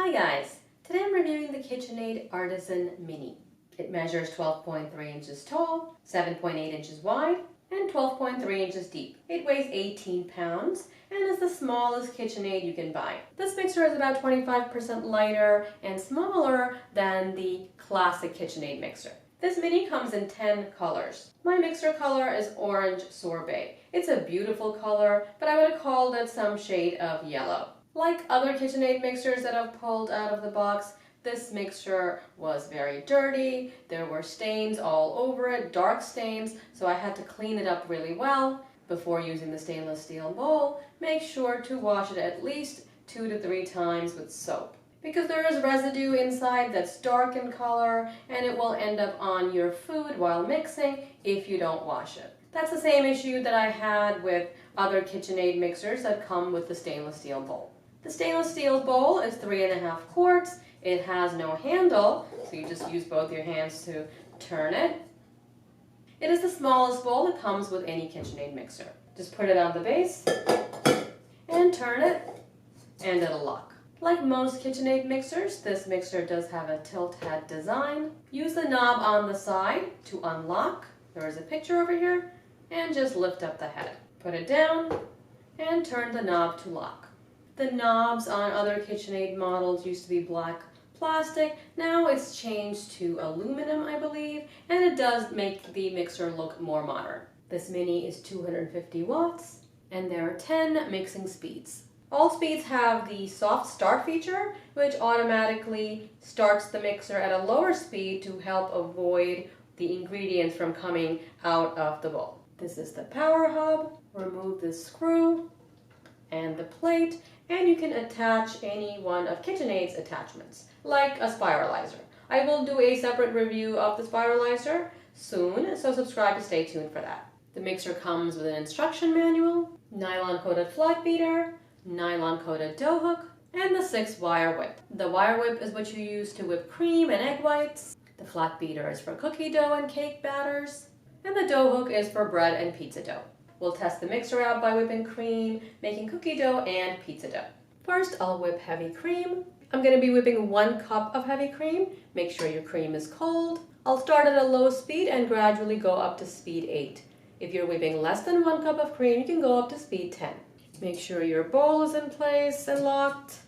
Hi guys! Today I'm reviewing the KitchenAid Artisan Mini. It measures 12.3 inches tall, 7.8 inches wide, and 12.3 inches deep. It weighs 18 pounds and is the smallest KitchenAid you can buy. This mixer is about 25% lighter and smaller than the classic KitchenAid mixer. This Mini comes in 10 colors. My mixer color is orange sorbet. It's a beautiful color, but I would have called it some shade of yellow. Like other KitchenAid mixers that I've pulled out of the box, this mixer was very dirty. There were stains all over it, dark stains, so I had to clean it up really well. Before using the stainless steel bowl, make sure to wash it at least 2 to 3 times with soap, because there is residue inside that's dark in color and it will end up on your food while mixing if you don't wash it. That's the same issue that I had with other KitchenAid mixers that come with the stainless steel bowl. The stainless steel bowl is 3.5 quarts. It has no handle, so you just use both your hands to turn it. It is the smallest bowl that comes with any KitchenAid mixer. Just put it on the base and turn it, and it'll lock. Like most KitchenAid mixers, this mixer does have a tilt head design. Use the knob on the side to unlock. There is a picture over here, and just lift up the head. Put it down and turn the knob to lock. The knobs on other KitchenAid models used to be black plastic. Now it's changed to aluminum, I believe, and it does make the mixer look more modern. This Mini is 250 watts, and there are 10 mixing speeds. All speeds have the soft start feature, which automatically starts the mixer at a lower speed to help avoid the ingredients from coming out of the bowl. This is the power hub. Remove this screw and the plate, and you can attach any one of KitchenAid's attachments, like a spiralizer. I will do a separate review of the spiralizer soon, so subscribe to stay tuned for that. The mixer comes with an instruction manual, nylon-coated flat beater, nylon-coated dough hook, and the 6-wire whip. The wire whip is what you use to whip cream and egg whites. The flat beater is for cookie dough and cake batters, and the dough hook is for bread and pizza dough. We'll test the mixer out by whipping cream, making cookie dough, and pizza dough. First, I'll whip heavy cream. I'm going to be whipping 1 cup of heavy cream. Make sure your cream is cold. I'll start at a low speed and gradually go up to speed 8. If you're whipping less than 1 cup of cream, you can go up to speed 10. Make sure your bowl is in place and locked.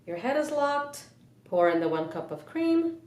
Your head is locked. Pour in the 1 cup of cream.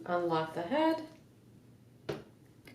Unlock the head,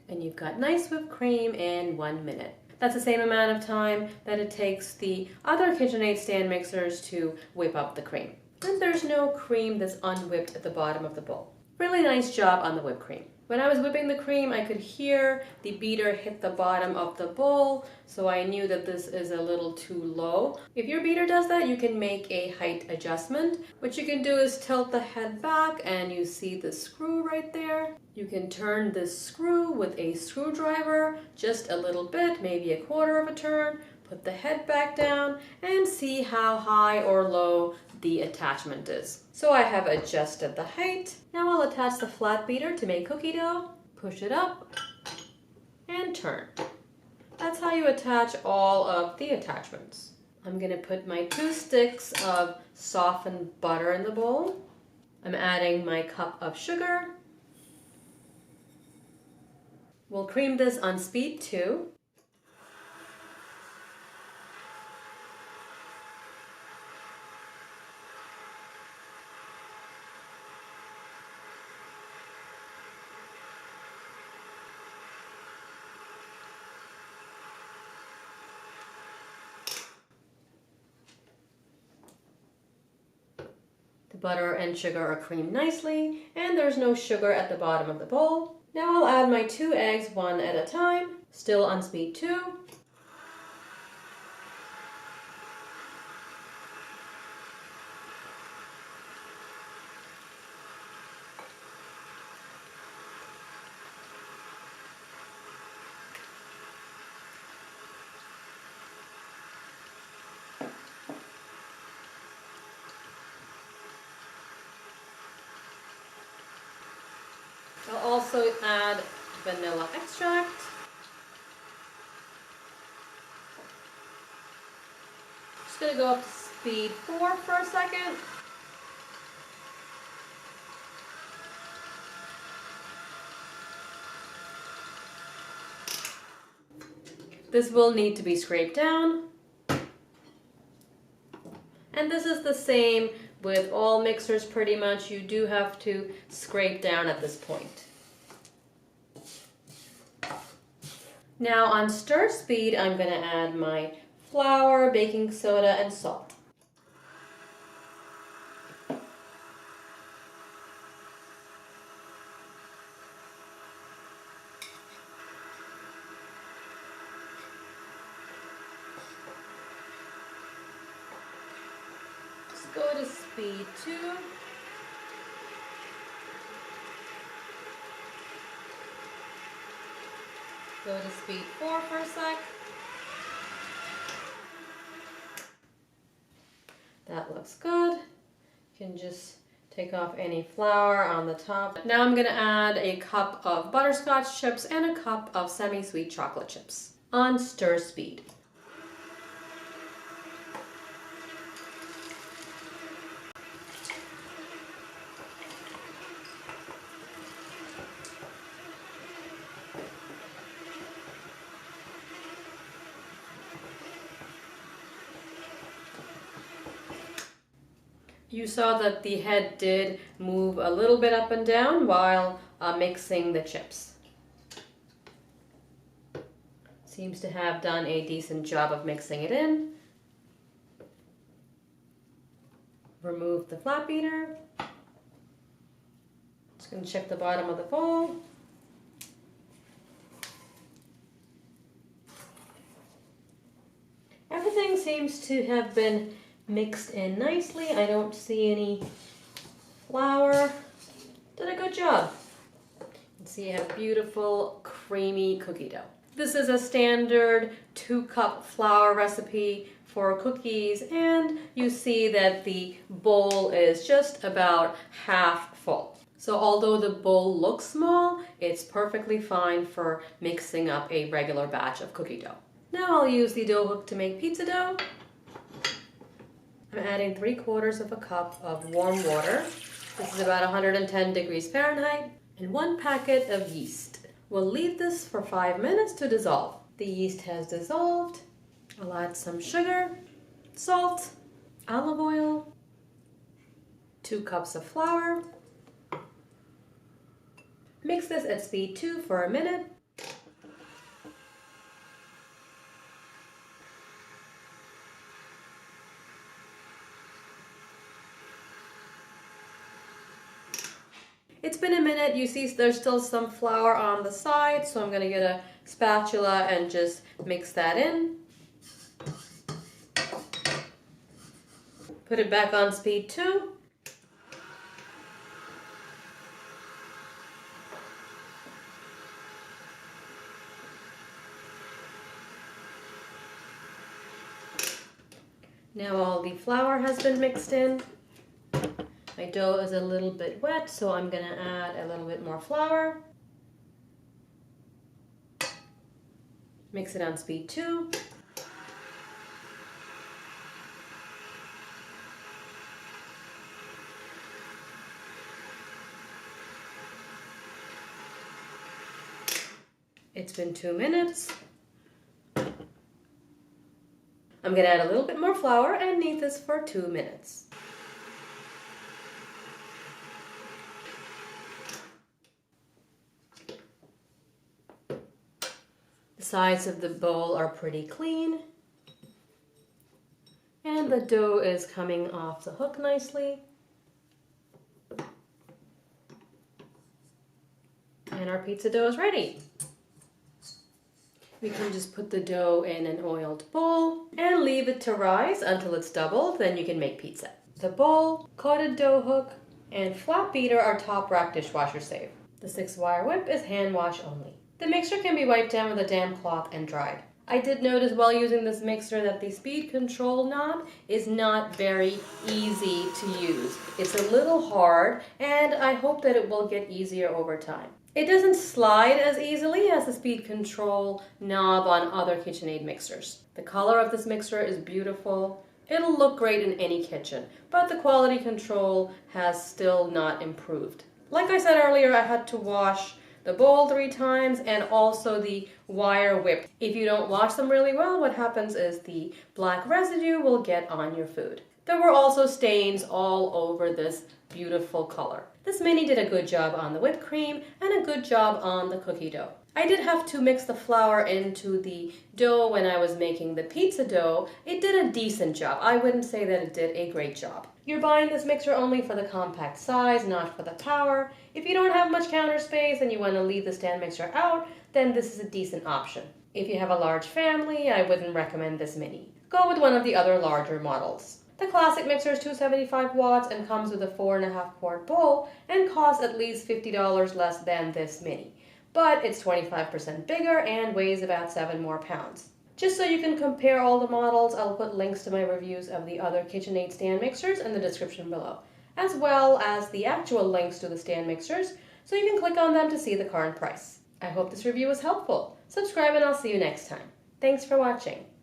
and you've got nice whipped cream in 1 minute. That's the same amount of time that it takes the other KitchenAid stand mixers to whip up the cream. And there's no cream that's unwhipped at the bottom of the bowl. Really nice job on the whipped cream. When I was whipping the cream, I could hear the beater hit the bottom of the bowl, so I knew that this is a little too low. If your beater does that, you can make a height adjustment. What you can do is tilt the head back, and you see the screw right there. You can turn this screw with a screwdriver just a little bit, maybe 1/4 of a turn. Put the head back down and see how high or low the attachment is. So I have adjusted the height. Now I'll attach the flat beater to make cookie dough. Push it up and turn. That's how you attach all of the attachments. I'm going to put my 2 sticks of softened butter in the bowl. I'm adding my cup of sugar. We'll cream this on speed 2. The butter and sugar are creamed nicely, and there's no sugar at the bottom of the bowl. Now I'll add my 2 eggs one at a time, still on speed 2. I'll also add vanilla extract. Just going to go up to speed 4 for a second. This will need to be scraped down. And this is the same with all mixers pretty much. You do have to scrape down at this point. Now on stir speed, I'm going to add my flour, baking soda, and salt. Just go to speed 2. Go to speed 4 for a sec. That looks good. You can just take off any flour on the top. Now I'm going to add a cup of butterscotch chips and a cup of semi-sweet chocolate chips on stir speed. You saw that the head did move a little bit up and down while mixing the chips. Seems to have done a decent job of mixing it in. Remove the flat beater. Just going to check the bottom of the bowl. Everything seems to have been mixed in nicely. I don't see any flour. Did a good job. You can see I have beautiful creamy cookie dough. This is a standard 2-cup flour recipe for cookies, and you see that the bowl is just about half full. So although the bowl looks small, it's perfectly fine for mixing up a regular batch of cookie dough. Now I'll use the dough hook to make pizza dough. I'm adding 3/4 of a cup of warm water. This is about 110 degrees Fahrenheit, and 1 packet of yeast. We'll leave this for 5 minutes to dissolve. The yeast has dissolved. I'll add some sugar, salt, olive oil, 2 cups of flour. Mix this at speed 2 for a minute. It's been a minute. You see there's still some flour on the side, so I'm going to get a spatula and just mix that in. Put it back on speed 2. Now all the flour has been mixed in. My dough is a little bit wet, so I'm going to add a little bit more flour. Mix it on speed 2. It's been 2 minutes. I'm going to add a little bit more flour and knead this for 2 minutes. The sides of the bowl are pretty clean, and the dough is coming off the hook nicely. And our pizza dough is ready. We can just put the dough in an oiled bowl and leave it to rise until it's doubled, then you can make pizza. The bowl, coated dough hook, and flat beater are top rack dishwasher safe. The 6-wire whip is hand wash only. The mixture can be wiped down with a damp cloth and dried. I did notice while using this mixer that the speed control knob is not very easy to use. It's a little hard, and I hope that it will get easier over time. It doesn't slide as easily as the speed control knob on other KitchenAid mixers. The color of this mixer is beautiful. It'll look great in any kitchen, but the quality control has still not improved. Like I said earlier, I had to wash the bowl 3 times and also the wire whip. If you don't wash them really well, what happens is the black residue will get on your food. There were also stains all over this beautiful color. This mini did a good job on the whipped cream and a good job on the cookie dough. I did have to mix the flour into the dough when I was making the pizza dough. It did a decent job. I wouldn't say that it did a great job. You're buying this mixer only for the compact size, not for the power. If you don't have much counter space and you want to leave the stand mixer out, then this is a decent option. If you have a large family, I wouldn't recommend this mini. Go with one of the other larger models. The classic mixer is 275 watts and comes with a 4.5 quart bowl and costs at least $50 less than this mini. But it's 25% bigger and weighs about 7 more pounds. Just so you can compare all the models, I'll put links to my reviews of the other KitchenAid stand mixers in the description below, as well as the actual links to the stand mixers, so you can click on them to see the current price. I hope this review was helpful. Subscribe and I'll see you next time. Thanks for watching.